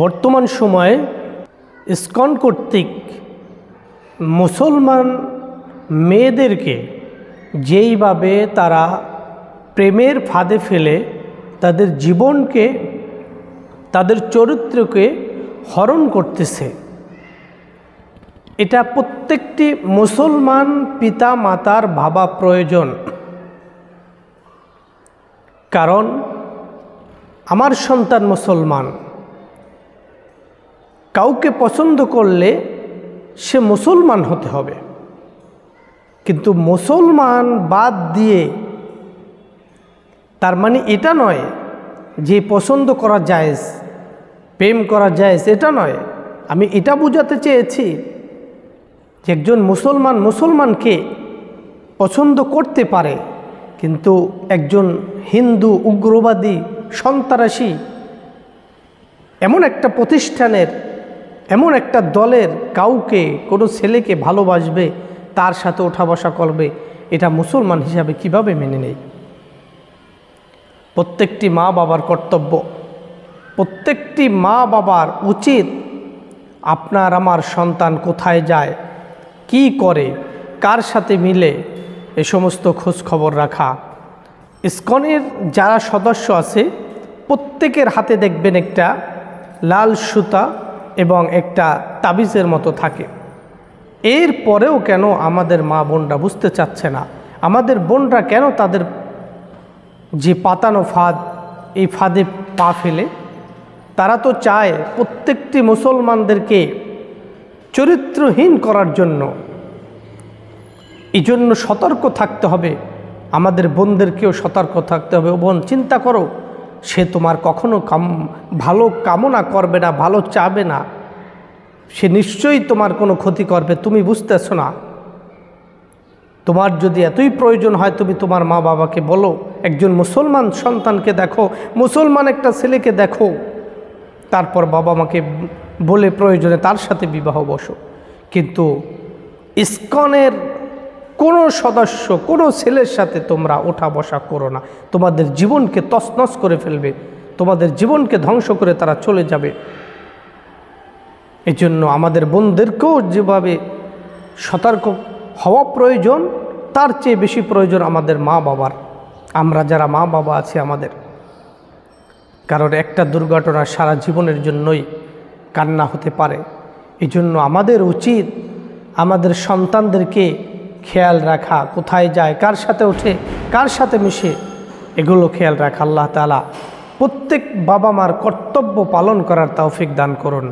বর্তমান সময়ে ইসকন কর্তৃক মুসলমান মেয়েদেরকে যেইভাবে তারা প্রেমের ফাঁদে ফেলে তাদের জীবনকে, তাদের চরিত্রকে হরণ করতেছে, এটা প্রত্যেকটি মুসলমান পিতা মাতার ভাবা প্রয়োজন। কারণ আমার সন্তান মুসলমান, কাউকে পছন্দ করলে সে মুসলমান হতে হবে, কিন্তু মুসলমান বাদ দিয়ে তার মানে এটা নয় যে পছন্দ করা জায়েজ, প্রেম করা জায়েজ, এটা নয়। আমি এটা বোঝাতে চেয়েছি যে একজন মুসলমান মুসলমানকে পছন্দ করতে পারে, কিন্তু একজন হিন্দু উগ্রবাদী সন্ত্রাসী এমন একটা প্রতিষ্ঠানের, এমন একটা দলের কাউকে, কোনো ছেলেকে ভালোবাসবে, তার সাথে ওঠা বসা করবে, এটা মুসলমান হিসাবে কিভাবে মেনে নেই? প্রত্যেকটি মা বাবার কর্তব্য, প্রত্যেকটি মা বাবার উচিত আপনার আমার সন্তান কোথায় যায়, কি করে, কার সাথে মিলে, এ সমস্ত খোঁজ খবর রাখা। ইসকনের যারা সদস্য আছে প্রত্যেকের হাতে দেখবেন একটা লাল সুতা এবং একটা তাবিজের মতো থাকে। এর পরেও কেন আমাদের মা বোনরা বুঝতে চাচ্ছে না? আমাদের বোনরা কেন তাদের যে পাতানো ফাঁদ, এই ফাঁদে পা ফেলে? তারা তো চায় প্রত্যেকটি মুসলমানদেরকে চরিত্রহীন করার জন্য। এই জন্য সতর্ক থাকতে হবে, আমাদের বোনদেরকেও সতর্ক থাকতে হবে। ও বোন, চিন্তা করো, সে তোমার কখনো ভালো কামনা করবে না, ভালো চাবে না, সে নিশ্চয়ই তোমার কোনো ক্ষতি করবে, তুমি বুঝতেছো না। তোমার যদি এতই প্রয়োজন হয়, তুমি তোমার মা বাবাকে বলো, একজন মুসলমান সন্তানকে দেখো, মুসলমান একটা ছেলেকে দেখো, তারপর বাবা মাকে বলে প্রয়োজনে তার সাথে বিবাহ বসো। কিন্তু ইসকনের কোনো সদস্য, কোনো ছেলের সাথে তোমরা ওঠা বসা করো না, তোমাদের জীবনকে তছনছ করে ফেলবে, তোমাদের জীবনকে ধ্বংস করে তারা চলে যাবে। এই জন্য আমাদের বোনদেরকেও যেভাবে সতর্ক হওয়া প্রয়োজন, তার চেয়ে বেশি প্রয়োজন আমাদের মা বাবার। আমরা যারা মা বাবা আছি আমাদের, কারণ একটা দুর্ঘটনা সারা জীবনের জন্যই কান্না হতে পারে। এই জন্য আমাদের উচিত আমাদের সন্তানদেরকে খেয়াল রাখা, কোথায় যায়, কার সাথে ওঠে, কার সাথে মিশে, এগুলো খেয়াল রাখা। আল্লাহ তাআলা প্রত্যেক বাবা মার কর্তব্য পালন করার তৌফিক দান করুন।